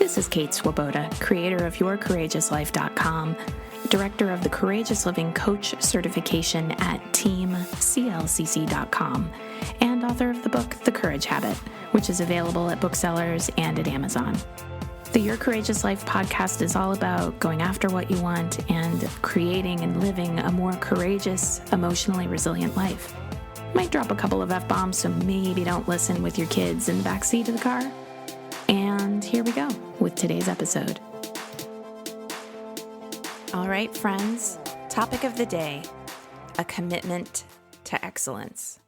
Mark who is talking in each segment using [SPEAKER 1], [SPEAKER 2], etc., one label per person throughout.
[SPEAKER 1] This is Kate Swoboda, creator of YourCourageousLife.com, director of the Courageous Living Coach certification at TeamCLCC.com, and author of the book, The Courage Habit, which is available at booksellers and at Amazon. The Your Courageous Life podcast is all about going after what you want and creating and living a more courageous, emotionally resilient life. Might drop a couple of F-bombs, so maybe don't listen with your kids in the backseat of the car. And here we go with today's episode. All right, friends, topic of the day, a commitment to excellence.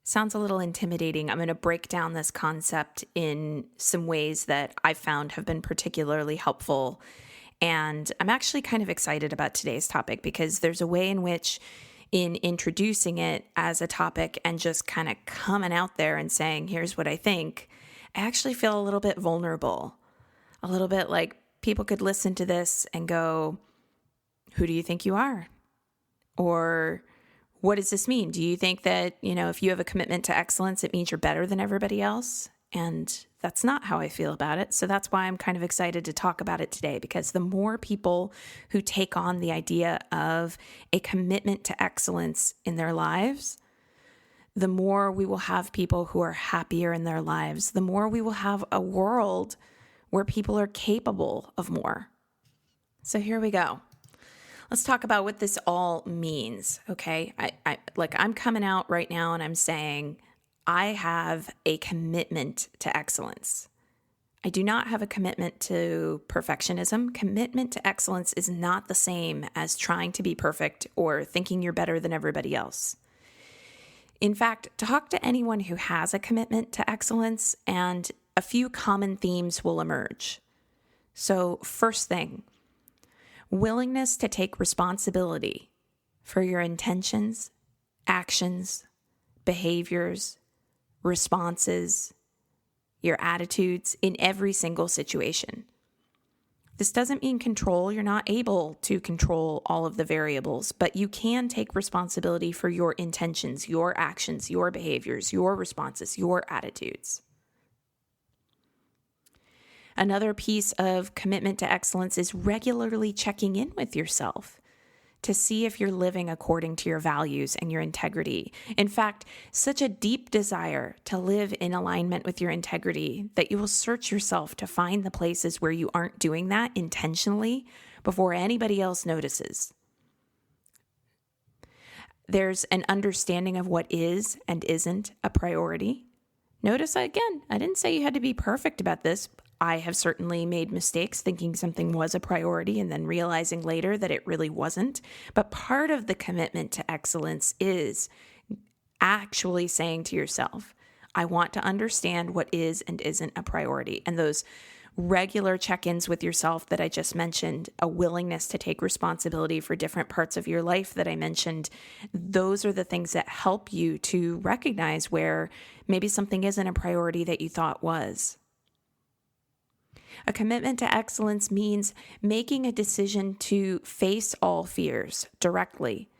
[SPEAKER 1] Sounds a little intimidating. I'm going to break down this concept in some ways that I found have been particularly helpful. And I'm actually kind of excited about today's topic because there's a way in which, in introducing it as a topic and just kind of coming out there and saying, here's what I think, I actually feel a little bit vulnerable, a little bit like people could listen to this and go, who do you think you are? Or what does this mean? Do you think that, if you have a commitment to excellence, it means you're better than everybody else? And that's not how I feel about it. So that's why I'm kind of excited to talk about it today, because the more people who take on the idea of a commitment to excellence in their lives, the more we will have people who are happier in their lives, the more we will have a world where people are capable of more. So here we go. Let's talk about what this all means, okay? I'm coming out right now and I'm saying I have a commitment to excellence. I do not have a commitment to perfectionism. Commitment to excellence is not the same as trying to be perfect or thinking you're better than everybody else. In fact, talk to anyone who has a commitment to excellence and a few common themes will emerge. So first thing, willingness to take responsibility for your intentions, actions, behaviors, responses, your attitudes in every single situation. This doesn't mean control. You're not able to control all of the variables, but you can take responsibility for your intentions, your actions, your behaviors, your responses, your attitudes. Another piece of commitment to excellence is regularly checking in with yourself to see if you're living according to your values and your integrity. In fact, such a deep desire to live in alignment with your integrity that you will search yourself to find the places where you aren't doing that intentionally before anybody else notices. There's an understanding of what is and isn't a priority. Notice again, I didn't say you had to be perfect about this. I have certainly made mistakes thinking something was a priority and then realizing later that it really wasn't. But part of the commitment to excellence is actually saying to yourself, I want to understand what is and isn't a priority. And those regular check-ins with yourself that I just mentioned, a willingness to take responsibility for different parts of your life that I mentioned, those are the things that help you to recognize where maybe something isn't a priority that you thought was. A commitment to excellence means making a decision to face all fears directly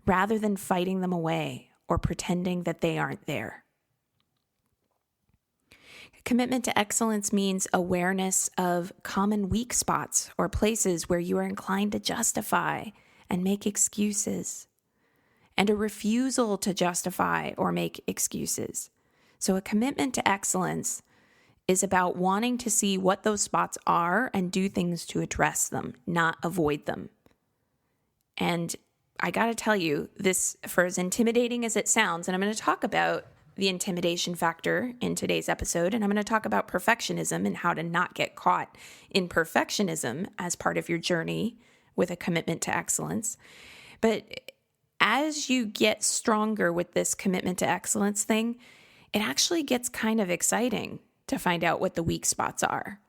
[SPEAKER 1] rather than fighting them away or pretending that they aren't there. Commitment to excellence means awareness of common weak spots or places where you are inclined to justify and make excuses, and a refusal to justify or make excuses. So a commitment to excellence is about wanting to see what those spots are and do things to address them, not avoid them. And I got to tell you, this, for as intimidating as it sounds, and I'm going to talk about the intimidation factor in today's episode, and I'm going to talk about perfectionism and how to not get caught in perfectionism as part of your journey with a commitment to excellence. But as you get stronger with this commitment to excellence thing, it actually gets kind of exciting to find out what the weak spots are.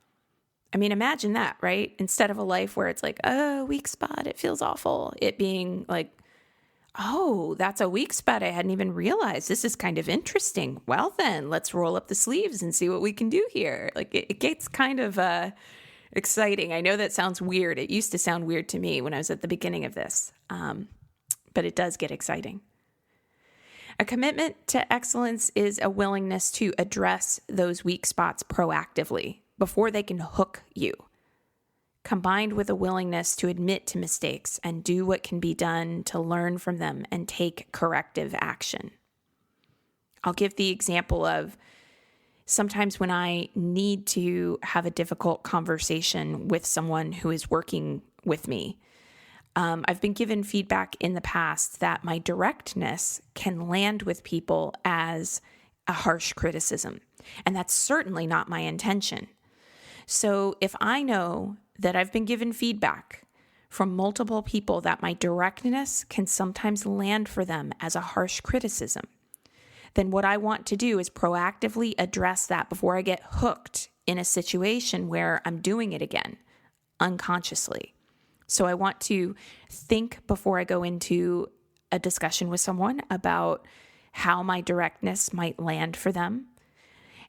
[SPEAKER 1] I mean, imagine that, right? Instead of a life where it's like, oh, weak spot, it feels awful. It being like, oh, that's a weak spot I hadn't even realized. This is kind of interesting. Well, then let's roll up the sleeves and see what we can do here. Like it gets kind of exciting. I know that sounds weird. It used to sound weird to me when I was at the beginning of this, but it does get exciting. A commitment to excellence is a willingness to address those weak spots proactively before they can hook you, combined with a willingness to admit to mistakes and do what can be done to learn from them and take corrective action. I'll give the example of sometimes when I need to have a difficult conversation with someone who is working with me. I've been given feedback in the past that my directness can land with people as a harsh criticism, and that's certainly not my intention. So if I know that I've been given feedback from multiple people that my directness can sometimes land for them as a harsh criticism, then what I want to do is proactively address that before I get hooked in a situation where I'm doing it again, unconsciously. So I want to think before I go into a discussion with someone about how my directness might land for them.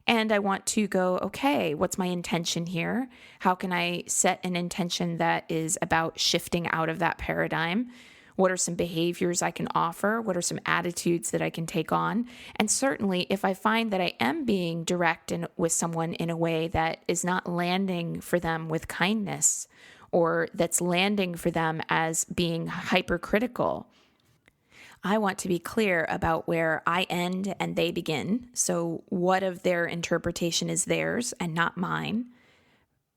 [SPEAKER 1] And I want to go, okay, what's my intention here? How can I set an intention that is about shifting out of that paradigm? What are some behaviors I can offer? What are some attitudes that I can take on? And certainly, if I find that I am being direct with someone in a way that is not landing for them with kindness, or that's landing for them as being hypercritical, I want to be clear about where I end and they begin. So what of their interpretation is theirs and not mine.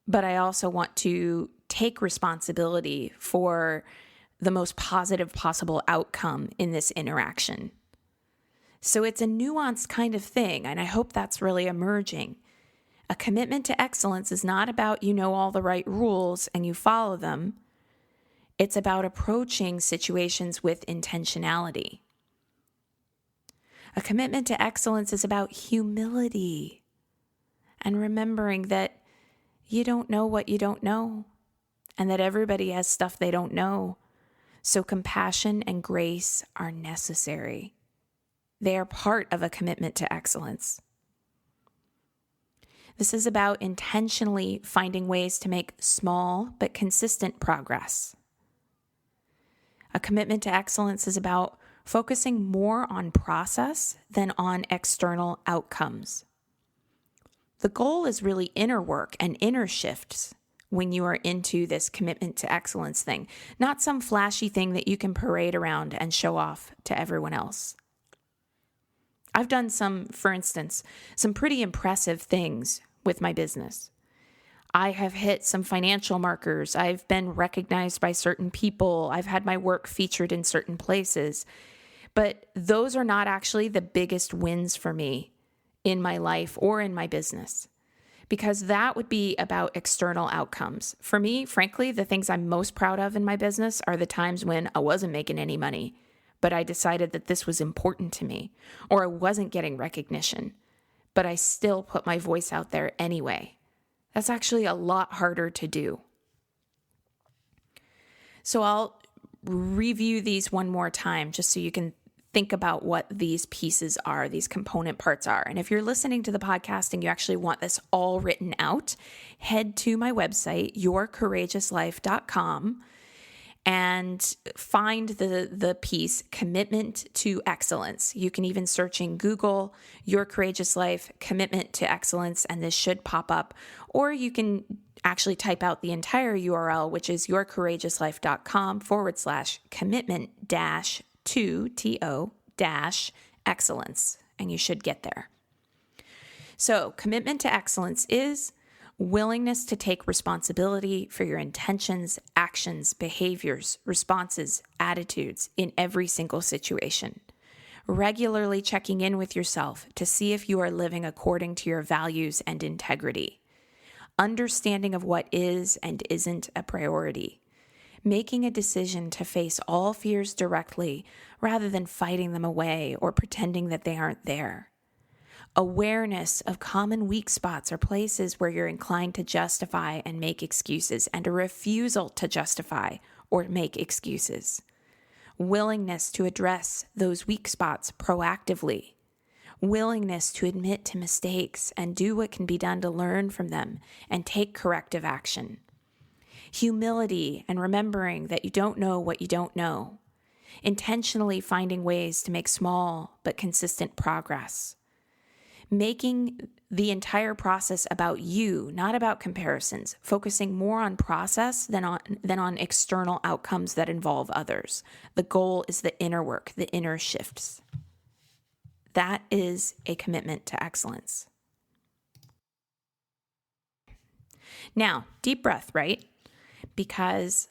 [SPEAKER 1] But I also want to take responsibility for the most positive possible outcome in this interaction. So it's a nuanced kind of thing, and I hope that's really emerging. A commitment to excellence is not about you know all the right rules and you follow them. It's about approaching situations with intentionality. A commitment to excellence is about humility and remembering that you don't know what you don't know and that everybody has stuff they don't know. So compassion and grace are necessary. They are part of a commitment to excellence. This is about intentionally finding ways to make small but consistent progress. A commitment to excellence is about focusing more on process than on external outcomes. The goal is really inner work and inner shifts when you are into this commitment to excellence thing, not some flashy thing that you can parade around and show off to everyone else. I've done for instance, some pretty impressive things with my business. I have hit some financial markers. I've been recognized by certain people. I've had my work featured in certain places. But those are not actually the biggest wins for me in my life or in my business, because that would be about external outcomes. For me, frankly, the things I'm most proud of in my business are the times when I wasn't making any money, but I decided that this was important to me, or I wasn't getting recognition, but I still put my voice out there anyway. That's actually a lot harder to do. So I'll review these one more time just so you can think about what these pieces are, these component parts are. And if you're listening to the podcast and you actually want this all written out, head to my website, yourcourageouslife.com, and find the piece, Commitment to Excellence. You can even search in Google, Your Courageous Life, Commitment to Excellence, and this should pop up. Or you can actually type out the entire URL, which is yourcourageouslife.com/commitment-to-excellence, and you should get there. So commitment to excellence is willingness to take responsibility for your intentions, actions, behaviors, responses, attitudes in every single situation. Regularly checking in with yourself to see if you are living according to your values and integrity. Understanding of what is and isn't a priority. Making a decision to face all fears directly rather than fighting them away or pretending that they aren't there. Awareness of common weak spots or places where you're inclined to justify and make excuses, and a refusal to justify or make excuses. Willingness to address those weak spots proactively. Willingness to admit to mistakes and do what can be done to learn from them and take corrective action. Humility and remembering that you don't know what you don't know. Intentionally finding ways to make small but consistent progress. making the entire process about you, not about comparisons, focusing more on process than on external outcomes that involve others. The goal is the inner work, the inner shifts. That is a commitment to excellence. Now, deep breath, right? Because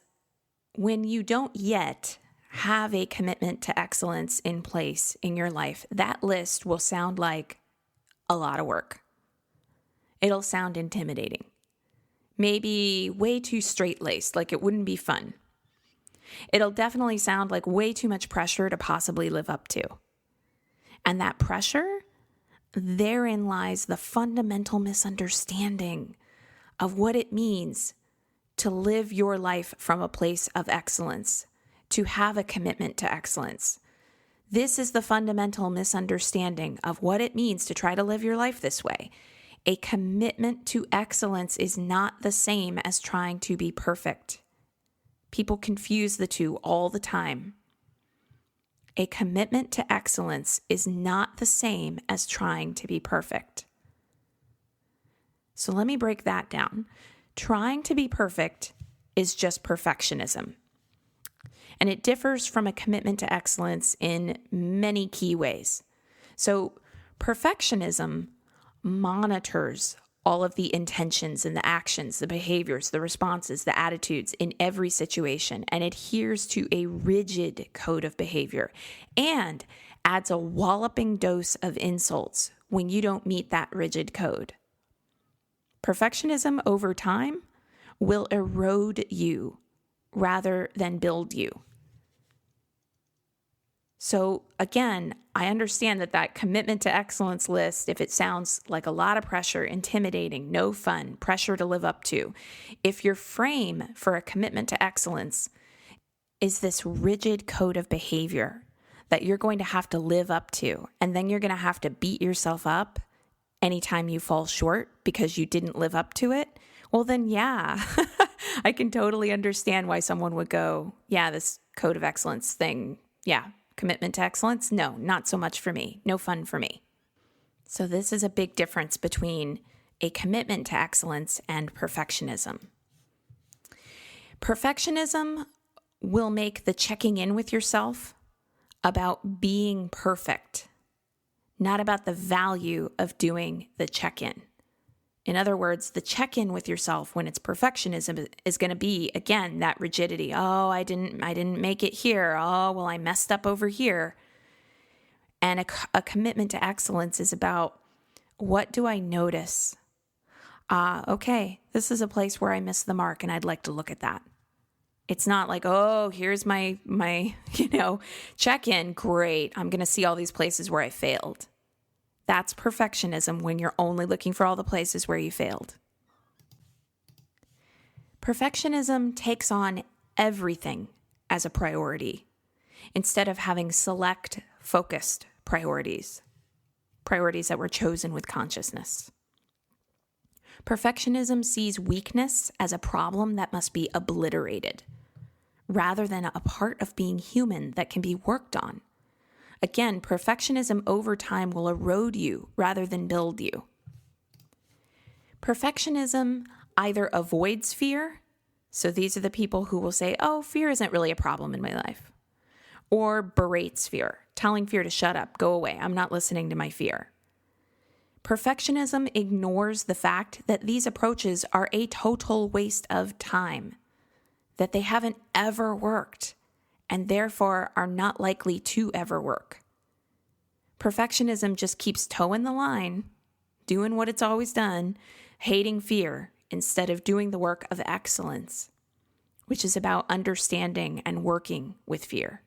[SPEAKER 1] when you don't yet have a commitment to excellence in place in your life, that list will sound like a lot of work. It'll sound intimidating. Maybe way too straight-laced, like it wouldn't be fun. It'll definitely sound like way too much pressure to possibly live up to. And that pressure, therein lies the fundamental misunderstanding of what it means to live your life from a place of excellence, to have a commitment to excellence. This is the fundamental misunderstanding of what it means to try to live your life this way. A commitment to excellence is not the same as trying to be perfect. People confuse the two all the time. A commitment to excellence is not the same as trying to be perfect. So let me break that down. Trying to be perfect is just perfectionism. And it differs from a commitment to excellence in many key ways. So perfectionism monitors all of the intentions and the actions, the behaviors, the responses, the attitudes in every situation, and adheres to a rigid code of behavior and adds a walloping dose of insults when you don't meet that rigid code. Perfectionism over time will erode you rather than build you. So again, I understand that commitment to excellence list, if it sounds like a lot of pressure, intimidating, no fun, pressure to live up to, if your frame for a commitment to excellence is this rigid code of behavior that you're going to have to live up to, and then you're going to have to beat yourself up anytime you fall short because you didn't live up to it, well then yeah, I can totally understand why someone would go, yeah, this code of excellence thing, yeah, commitment to excellence, no, not so much for me, no fun for me. So this is a big difference between a commitment to excellence and perfectionism. Perfectionism will make the checking in with yourself about being perfect, not about the value of doing the check-in. In other words, the check-in with yourself when it's perfectionism is going to be, again, that rigidity. Oh, I didn't make it here. Oh, well, I messed up over here. And a commitment to excellence is about, what do I notice? Okay, this is a place where I missed the mark and I'd like to look at that. It's not like, oh, here's my check-in. Great. I'm going to see all these places where I failed. That's perfectionism when you're only looking for all the places where you failed. Perfectionism takes on everything as a priority instead of having select, focused priorities that were chosen with consciousness. Perfectionism sees weakness as a problem that must be obliterated, rather than a part of being human that can be worked on. Again, perfectionism over time will erode you rather than build you. Perfectionism either avoids fear, so these are the people who will say, oh, fear isn't really a problem in my life, or berates fear, telling fear to shut up, go away, I'm not listening to my fear. Perfectionism ignores the fact that these approaches are a total waste of time, that they haven't ever worked, and therefore are not likely to ever work. Perfectionism just keeps toeing the line, doing what it's always done, hating fear, instead of doing the work of excellence, which is about understanding and working with fear.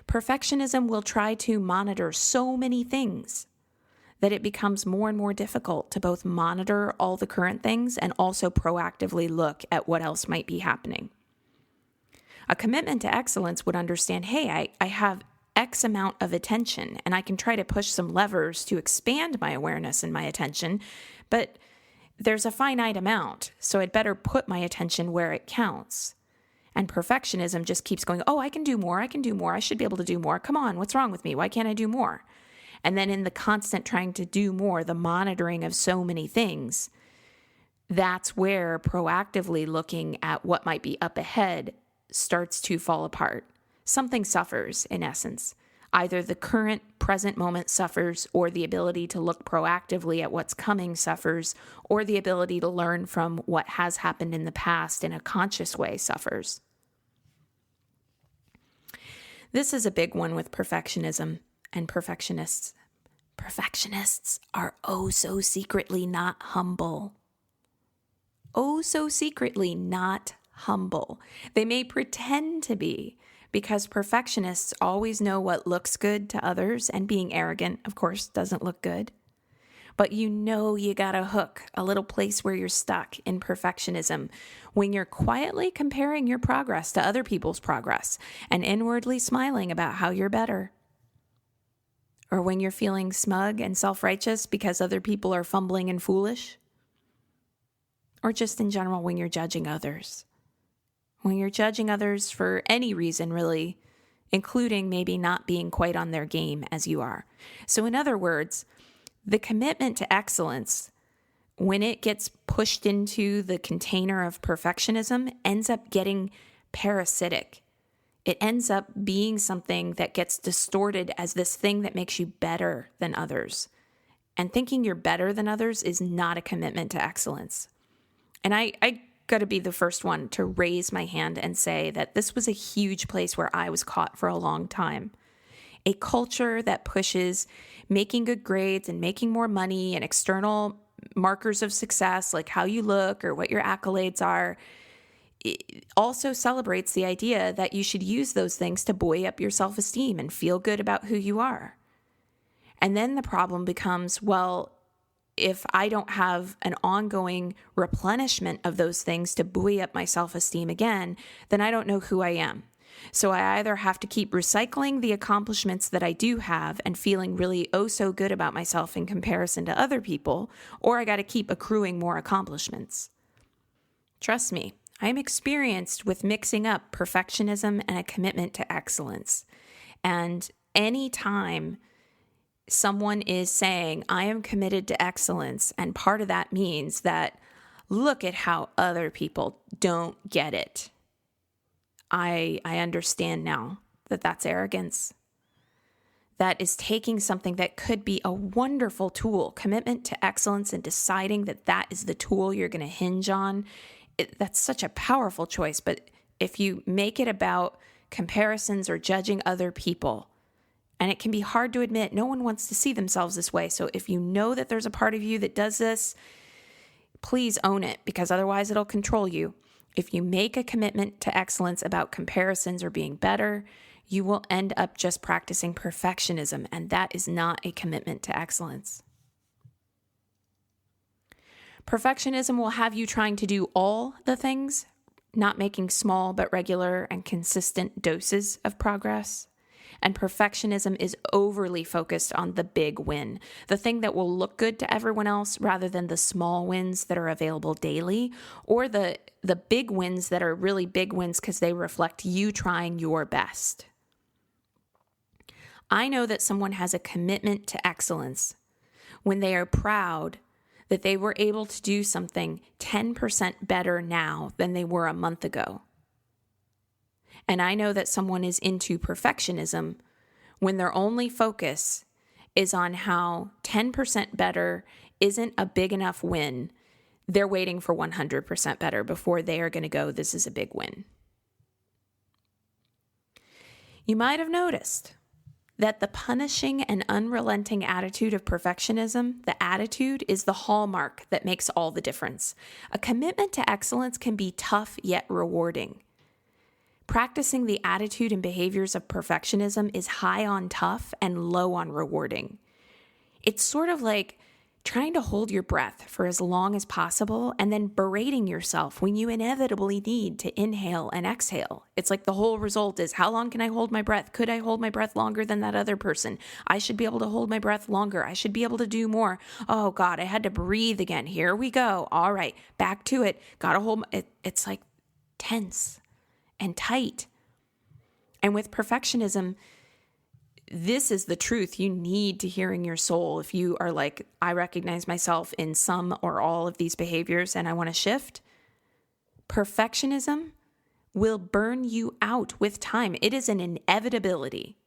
[SPEAKER 1] Perfectionism will try to monitor so many things that it becomes more and more difficult to both monitor all the current things and also proactively look at what else might be happening. A commitment to excellence would understand, hey, I have X amount of attention and I can try to push some levers to expand my awareness and my attention, but there's a finite amount, so I'd better put my attention where it counts. And perfectionism just keeps going, oh, I can do more, I should be able to do more. Come on, what's wrong with me? Why can't I do more? And then in the constant trying to do more, the monitoring of so many things, that's where proactively looking at what might be up ahead starts to fall apart. Something suffers, in essence. Either the current present moment suffers, or the ability to look proactively at what's coming suffers, or the ability to learn from what has happened in the past in a conscious way suffers. This is a big one with perfectionism and perfectionists. Perfectionists are oh so secretly not humble. Oh so secretly not humble. They may pretend to be, because perfectionists always know what looks good to others, and being arrogant, of course, doesn't look good. But you got a hook, a little place where you're stuck in perfectionism when you're quietly comparing your progress to other people's progress and inwardly smiling about how you're better. Or when you're feeling smug and self-righteous because other people are fumbling and foolish. Or just in general when you're judging others. When you're judging others for any reason, really, including maybe not being quite on their game as you are. So in other words, the commitment to excellence, when it gets pushed into the container of perfectionism, ends up getting parasitic. It ends up being something that gets distorted as this thing that makes you better than others. And thinking you're better than others is not a commitment to excellence. And I got to be the first one to raise my hand and say that this was a huge place where I was caught for a long time. A culture that pushes making good grades and making more money and external markers of success, like how you look or what your accolades are, it also celebrates the idea that you should use those things to buoy up your self-esteem and feel good about who you are. And then the problem becomes, well, if I don't have an ongoing replenishment of those things to buoy up my self-esteem again, then I don't know who I am. So I either have to keep recycling the accomplishments that I do have and feeling really oh so good about myself in comparison to other people, or I got to keep accruing more accomplishments. Trust me, I'm experienced with mixing up perfectionism and a commitment to excellence. And anytime someone is saying, I am committed to excellence, and part of that means that look at how other people don't get it, I understand now that that's arrogance. That is taking something that could be a wonderful tool, commitment to excellence, and deciding that that is the tool you're going to hinge on. That's such a powerful choice. But if you make it about comparisons or judging other people, and it can be hard to admit, no one wants to see themselves this way. So if you know that there's a part of you that does this, please own it, because otherwise it'll control you. If you make a commitment to excellence about comparisons or being better, you will end up just practicing perfectionism, and that is not a commitment to excellence. Perfectionism will have you trying to do all the things, not making small but regular and consistent doses of progress. And perfectionism is overly focused on the big win, the thing that will look good to everyone else rather than the small wins that are available daily, or the big wins that are really big wins because they reflect you trying your best. I know that someone has a commitment to excellence when they are proud that they were able to do something 10% better now than they were a month ago. And I know that someone is into perfectionism when their only focus is on how 10% better isn't a big enough win. They're waiting for 100% better before they are going to go, this is a big win. You might have noticed that the punishing and unrelenting attitude of perfectionism, the attitude is the hallmark that makes all the difference. A commitment to excellence can be tough yet rewarding. Practicing the attitude and behaviors of perfectionism is high on tough and low on rewarding. It's sort of like trying to hold your breath for as long as possible and then berating yourself when you inevitably need to inhale and exhale. It's like the whole result is, how long can I hold my breath? Could I hold my breath longer than that other person? I should be able to hold my breath longer. I should be able to do more. Oh God, I had to breathe again. Here we go. All right, back to it. Gotta hold it. It's like tense and tight. And with perfectionism, this is the truth you need to hear in your soul. If you are like, I recognize myself in some or all of these behaviors and I want to shift, perfectionism will burn you out with time. It is an inevitability.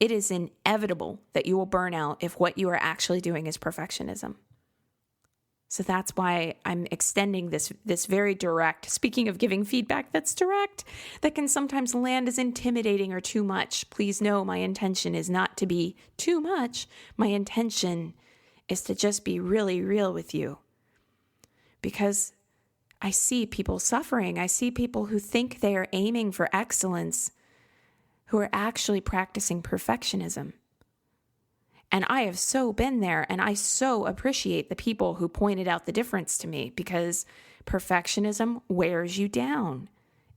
[SPEAKER 1] It is inevitable that you will burn out if what you are actually doing is perfectionism. So that's why I'm extending this very direct, speaking of giving feedback that's direct, that can sometimes land as intimidating or too much. Please know my intention is not to be too much. My intention is to just be really real with you. Because I see people suffering. I see people who think they are aiming for excellence, who are actually practicing perfectionism. And I have so been there, and I so appreciate the people who pointed out the difference to me, because perfectionism wears you down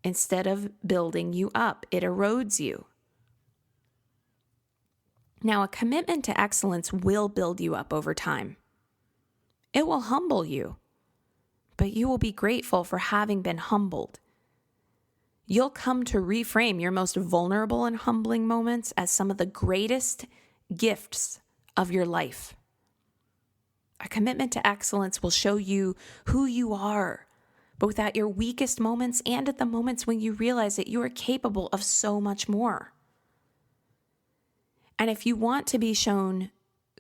[SPEAKER 1] instead of building you up. It erodes you. Now, a commitment to excellence will build you up over time. It will humble you, but you will be grateful for having been humbled. You'll come to reframe your most vulnerable and humbling moments as some of the greatest gifts of your life. A commitment to excellence will show you who you are, both at your weakest moments and at the moments when you realize that you are capable of so much more. And if you want to be shown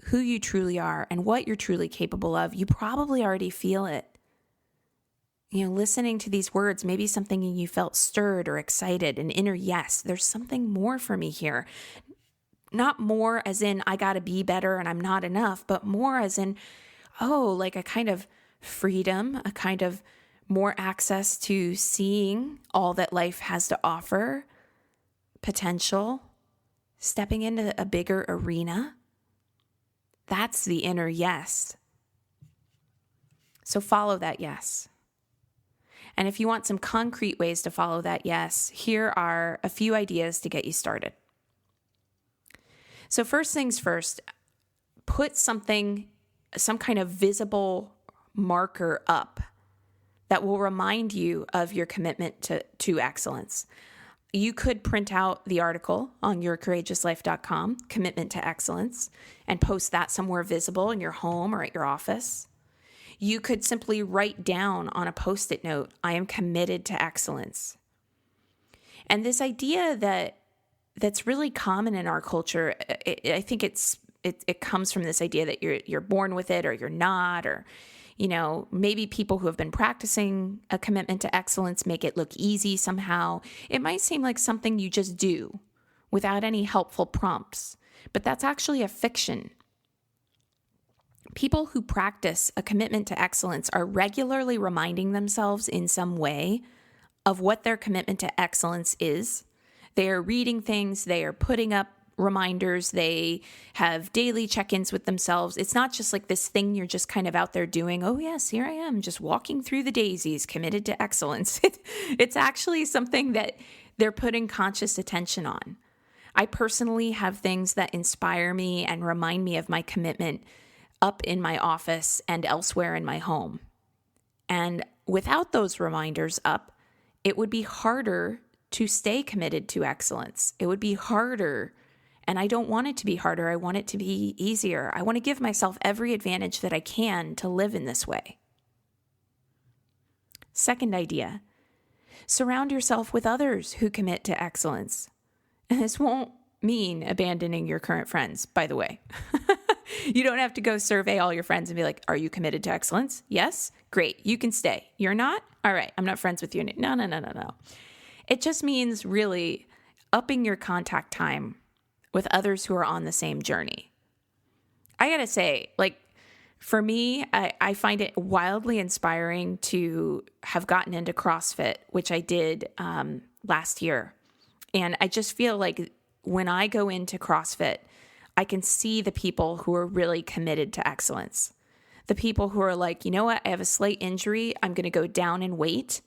[SPEAKER 1] who you truly are and what you're truly capable of, you probably already feel it. Listening to these words, maybe something in you felt stirred or excited, an inner yes. There's something more for me here. Not more as in I got to be better and I'm not enough, but more as in, like a kind of freedom, a kind of more access to seeing all that life has to offer, potential, stepping into a bigger arena. That's the inner yes. So follow that yes. And if you want some concrete ways to follow that yes, here are a few ideas to get you started. So first things first, put some kind of visible marker up that will remind you of your commitment to excellence. You could print out the article on yourcourageouslife.com, Commitment to Excellence, and post that somewhere visible in your home or at your office. You could simply write down on a Post-it note, I am committed to excellence. And this idea that's really common in our culture, I think it comes from this idea that you're born with it or you're not, or maybe people who have been practicing a commitment to excellence make it look easy somehow. It might seem like something you just do without any helpful prompts, but that's actually a fiction. People who practice a commitment to excellence are regularly reminding themselves in some way of what their commitment to excellence is. They are reading things, they are putting up reminders, they have daily check-ins with themselves. It's not just like this thing you're just kind of out there doing, oh yes, here I am, just walking through the daisies, committed to excellence. It's actually something that they're putting conscious attention on. I personally have things that inspire me and remind me of my commitment up in my office and elsewhere in my home. And without those reminders up, it would be harder to stay committed to excellence. It would be harder, and I don't want it to be harder. I want it to be easier. I want to give myself every advantage that I can to live in this way. Second idea, surround yourself with others who commit to excellence. And this won't mean abandoning your current friends, by the way. You don't have to go survey all your friends and be like, are you committed to excellence? Yes? Great. You can stay. You're not? All right. I'm not friends with you. No. It just means really upping your contact time with others who are on the same journey. I got to say, for me, I find it wildly inspiring to have gotten into CrossFit, which I did last year. And I just feel like when I go into CrossFit, I can see the people who are really committed to excellence. The people who are like, you know what, I have a slight injury. I'm going to go down in weight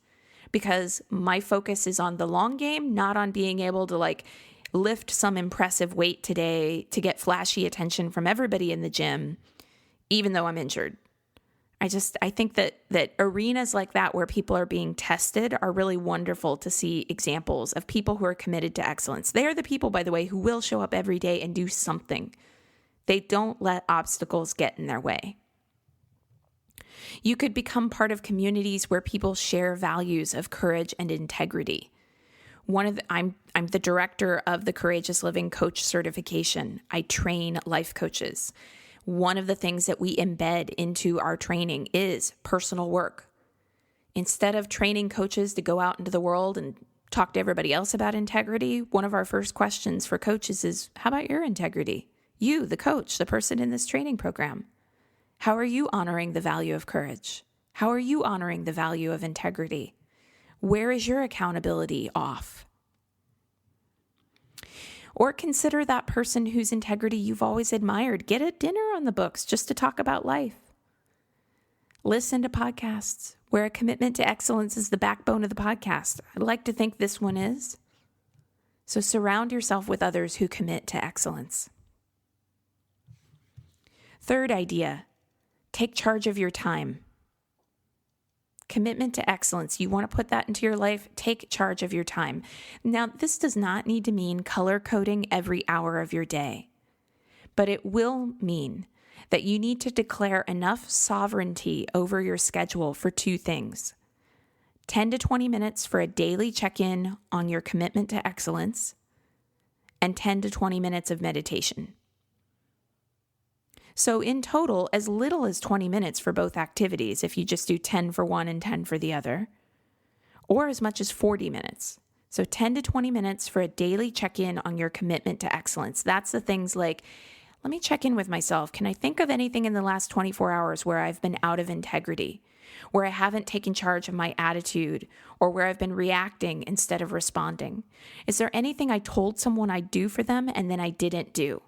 [SPEAKER 1] because my focus is on the long game, not on being able to lift some impressive weight today to get flashy attention from everybody in the gym, even though I'm injured. I think that arenas like that where people are being tested are really wonderful to see examples of people who are committed to excellence. They are the people, by the way, who will show up every day and do something. They don't let obstacles get in their way. You could become part of communities where people share values of courage and integrity. I'm the director of the Courageous Living Coach certification. I train life coaches. One of the things that we embed into our training is personal work. Instead of training coaches to go out into the world and talk to everybody else about integrity, one of our first questions for coaches is, how about your integrity? You, the coach, the person in this training program. How are you honoring the value of courage? How are you honoring the value of integrity? Where is your accountability off? Or consider that person whose integrity you've always admired. Get a dinner on the books just to talk about life. Listen to podcasts where a commitment to excellence is the backbone of the podcast. I'd like to think this one is. So surround yourself with others who commit to excellence. Third idea, take charge of your time. Commitment to excellence. You want to put that into your life? Take charge of your time. Now, this does not need to mean color coding every hour of your day, but it will mean that you need to declare enough sovereignty over your schedule for two things: 10 to 20 minutes for a daily check-in on your commitment to excellence, and 10 to 20 minutes of meditation. So in total, as little as 20 minutes for both activities, if you just do 10 for one and 10 for the other, or as much as 40 minutes. So 10 to 20 minutes for a daily check-in on your commitment to excellence. That's the things like, let me check in with myself. Can I think of anything in the last 24 hours where I've been out of integrity, where I haven't taken charge of my attitude, or where I've been reacting instead of responding? Is there anything I told someone I'd do for them and then I didn't do?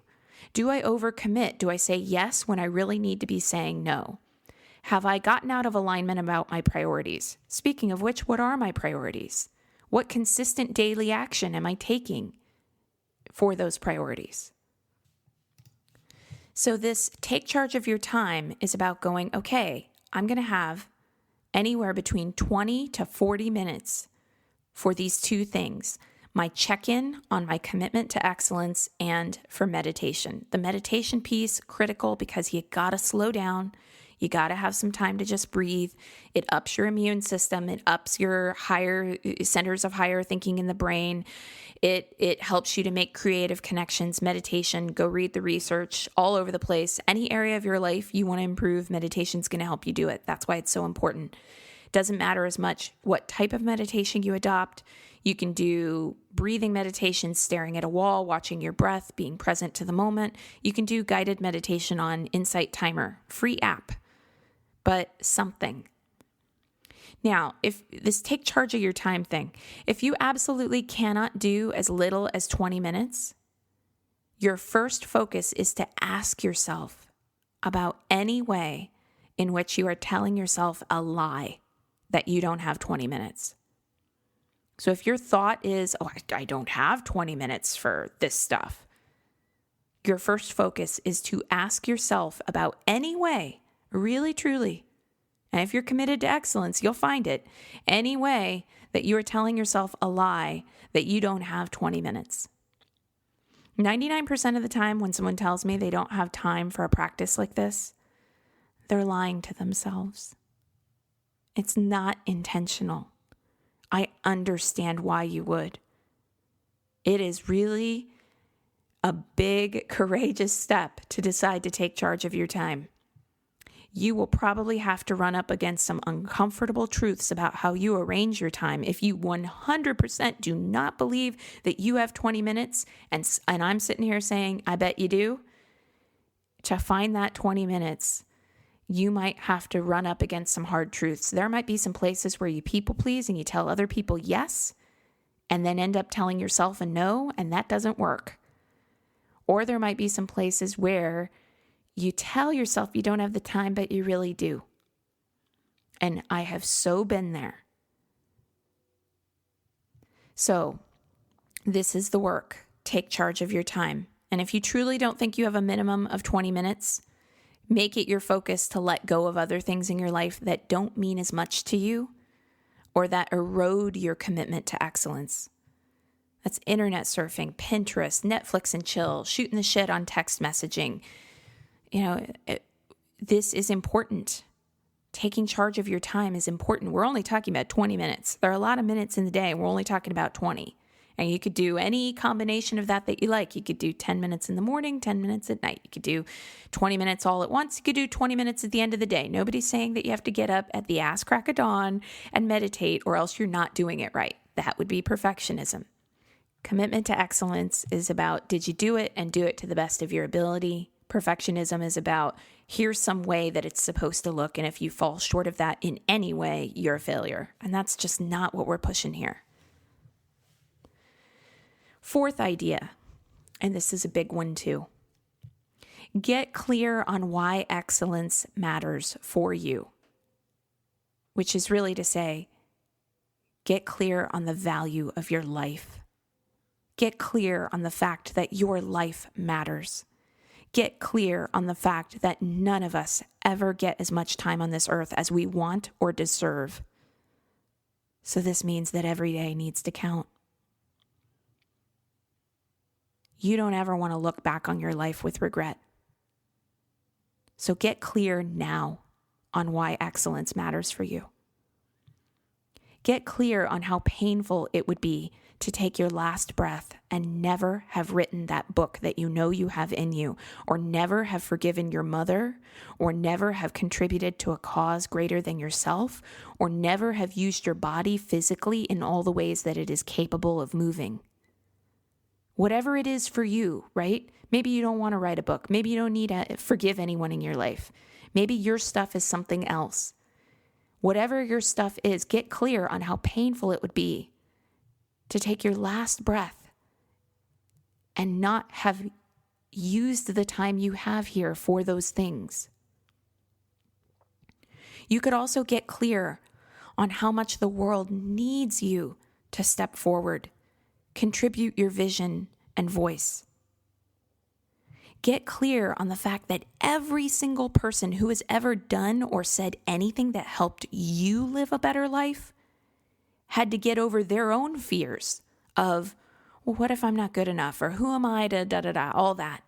[SPEAKER 1] Do I overcommit? Do I say yes when I really need to be saying no? Have I gotten out of alignment about my priorities? Speaking of which, what are my priorities? What consistent daily action am I taking for those priorities? So this take charge of your time is about going, okay, I'm going to have anywhere between 20 to 40 minutes for these two things: my check-in on my commitment to excellence and for meditation. The meditation piece, critical, because you gotta slow down. You gotta have some time to just breathe. It ups your immune system. It ups your higher centers of higher thinking in the brain. It helps you to make creative connections. Meditation, go read the research all over the place. Any area of your life you want to improve, meditation's gonna help you do it. That's why it's so important. It doesn't matter as much what type of meditation you adopt. You can do breathing meditation, staring at a wall, watching your breath, being present to the moment. You can do guided meditation on Insight Timer, free app, but something. Now, if this take charge of your time thing, if you absolutely cannot do as little as 20 minutes, your first focus is to ask yourself about any way in which you are telling yourself a lie that you don't have 20 minutes. So if your thought is, oh, I don't have 20 minutes for this stuff, your first focus is to ask yourself about any way, really, truly, and if you're committed to excellence, you'll find it, any way that you are telling yourself a lie that you don't have 20 minutes. 99% of the time when someone tells me they don't have time for a practice like this, they're lying to themselves. It's not intentional. I understand why you would. It is really a big, courageous step to decide to take charge of your time. You will probably have to run up against some uncomfortable truths about how you arrange your time. If you 100% do not believe that you have 20 minutes, and I'm sitting here saying, I bet you do, to find that 20 minutes, you might have to run up against some hard truths. There might be some places where you people please and you tell other people yes, and then end up telling yourself a no, and that doesn't work. Or there might be some places where you tell yourself you don't have the time, but you really do. And I have so been there. So this is the work. Take charge of your time. And if you truly don't think you have a minimum of 20 minutes, Make it your focus to let go of other things in your life that don't mean as much to you or that erode your commitment to excellence. That's internet surfing, Pinterest, Netflix and chill, shooting the shit on text messaging. This is important. Taking charge of your time is important. We're only talking about 20 minutes. There are a lot of minutes in the day. We're only talking about 20. And you could do any combination of that you like. You could do 10 minutes in the morning, 10 minutes at night. You could do 20 minutes all at once. You could do 20 minutes at the end of the day. Nobody's saying that you have to get up at the ass crack of dawn and meditate, or else you're not doing it right. That would be perfectionism. Commitment to excellence is about, did you do it and do it to the best of your ability? Perfectionism is about, here's some way that it's supposed to look, and if you fall short of that in any way, you're a failure. And that's just not what we're pushing here. Fourth idea, and this is a big one too. Get clear on why excellence matters for you, which is really to say, get clear on the value of your life. Get clear on the fact that your life matters. Get clear on the fact that none of us ever get as much time on this earth as we want or deserve. So this means that every day needs to count. You don't ever want to look back on your life with regret. So get clear now on why excellence matters for you. Get clear on how painful it would be to take your last breath and never have written that book that you know you have in you, or never have forgiven your mother, or never have contributed to a cause greater than yourself, or never have used your body physically in all the ways that it is capable of moving. Whatever it is for you, right? Maybe you don't want to write a book. Maybe you don't need to forgive anyone in your life. Maybe your stuff is something else. Whatever your stuff is, get clear on how painful it would be to take your last breath and not have used the time you have here for those things. You could also get clear on how much the world needs you to step forward. Contribute your vision and voice. Get clear on the fact that every single person who has ever done or said anything that helped you live a better life had to get over their own fears of, well, what if I'm not good enough? Or who am I to da-da-da, all that.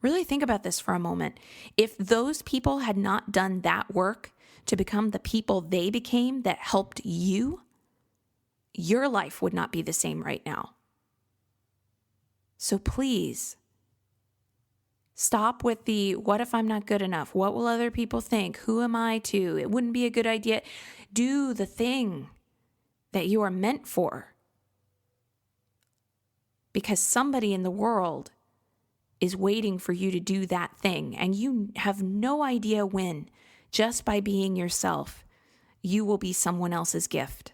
[SPEAKER 1] Really think about this for a moment. If those people had not done that work to become the people they became that helped you, your life would not be the same right now. So please, stop with the, what if I'm not good enough? What will other people think? Who am I to? It wouldn't be a good idea. Do the thing that you are meant for. Because somebody in the world is waiting for you to do that thing, and you have no idea when. Just by being yourself, you will be someone else's gift.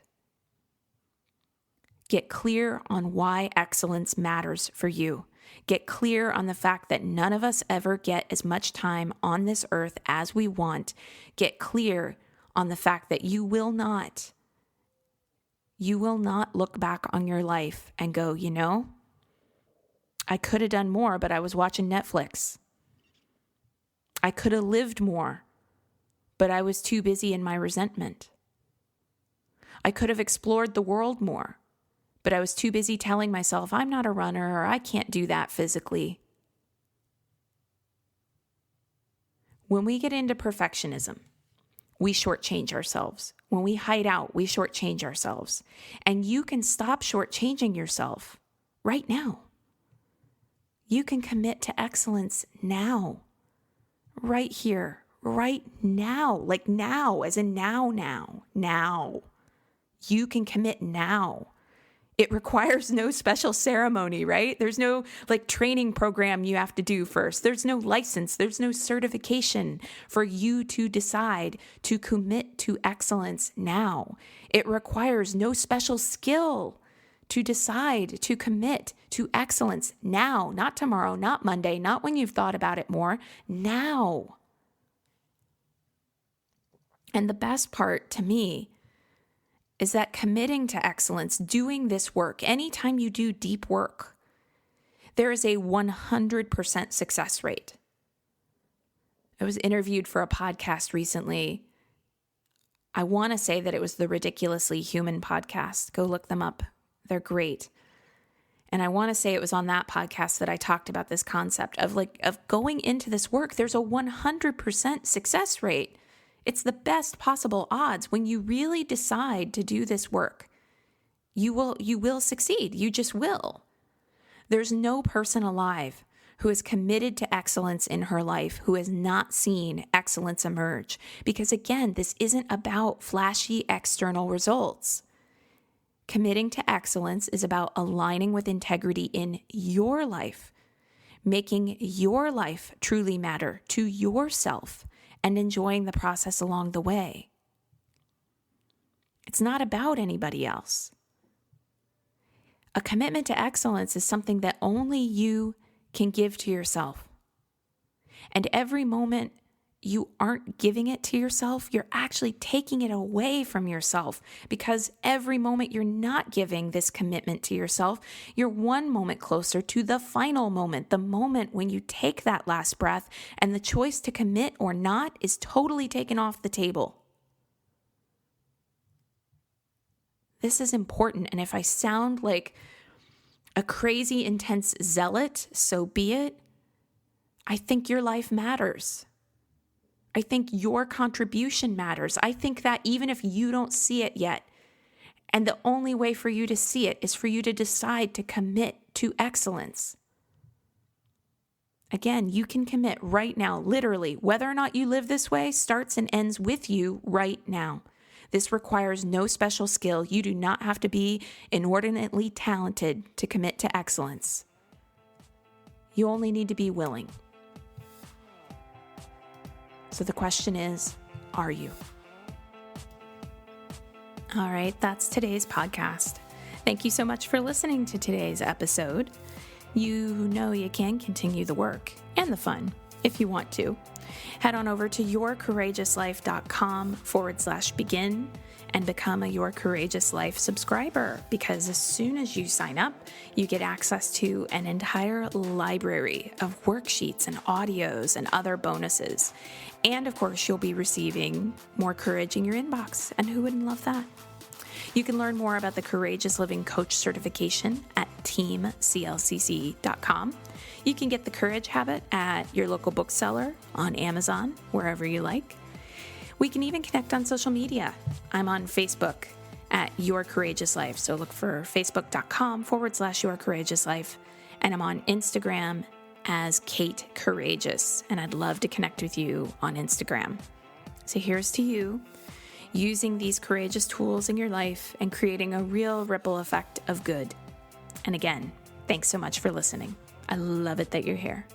[SPEAKER 1] Get clear on why excellence matters for you. Get clear on the fact that none of us ever get as much time on this earth as we want. Get clear on the fact that you will not look back on your life and go, I could have done more, but I was watching Netflix. I could have lived more, but I was too busy in my resentment. I could have explored the world more, but I was too busy telling myself I'm not a runner or I can't do that physically. When we get into perfectionism, we shortchange ourselves. When we hide out, we shortchange ourselves. And you can stop shortchanging yourself right now. You can commit to excellence now, right here, right now, like now, as in now. You can commit now. It requires no special ceremony, right? There's no training program you have to do first. There's no license. There's no certification for you to decide to commit to excellence now. It requires no special skill to decide to commit to excellence now, not tomorrow, not Monday, not when you've thought about it more, now. And the best part to me is that committing to excellence, doing this work, anytime you do deep work, there is a 100% success rate. I was interviewed for a podcast recently. I want to say that it was the Ridiculously Human podcast. Go look them up. They're great. And I want to say it was on that podcast that I talked about this concept of going into this work. There's a 100% success rate. It's the best possible odds when you really decide to do this work. You will succeed. You just will. There's no person alive who is committed to excellence in her life who has not seen excellence emerge. Because again, this isn't about flashy external results. Committing to excellence is about aligning with integrity in your life, making your life truly matter to yourself, and enjoying the process along the way. It's not about anybody else. A commitment to excellence is something that only you can give to yourself. And every moment you aren't giving it to yourself, you're actually taking it away from yourself, because every moment you're not giving this commitment to yourself, you're one moment closer to the final moment, the moment when you take that last breath and the choice to commit or not is totally taken off the table. This is important, and if I sound like a crazy, intense zealot, so be it. I think your life matters. I think your contribution matters. I think that even if you don't see it yet, and the only way for you to see it is for you to decide to commit to excellence. Again, you can commit right now, literally. Whether or not you live this way starts and ends with you right now. This requires no special skill. You do not have to be inordinately talented to commit to excellence. You only need to be willing. So the question is, are you? All right, that's today's podcast. Thank you so much for listening to today's episode. You know you can continue the work and the fun if you want to. Head on over to yourcourageouslife.com/begin and become a Your Courageous Life subscriber, because as soon as you sign up, you get access to an entire library of worksheets and audios and other bonuses. And of course, you'll be receiving more courage in your inbox. And who wouldn't love that? You can learn more about the Courageous Living Coach certification at teamclcc.com. You can get the Courage Habit at your local bookseller, on Amazon, wherever you like. We can even connect on social media. I'm on Facebook at Your Courageous Life. So look for facebook.com/Your Courageous Life. And I'm on Instagram as Kate Courageous. And I'd love to connect with you on Instagram. So here's to you using these courageous tools in your life and creating a real ripple effect of good. And again, thanks so much for listening. I love it that you're here.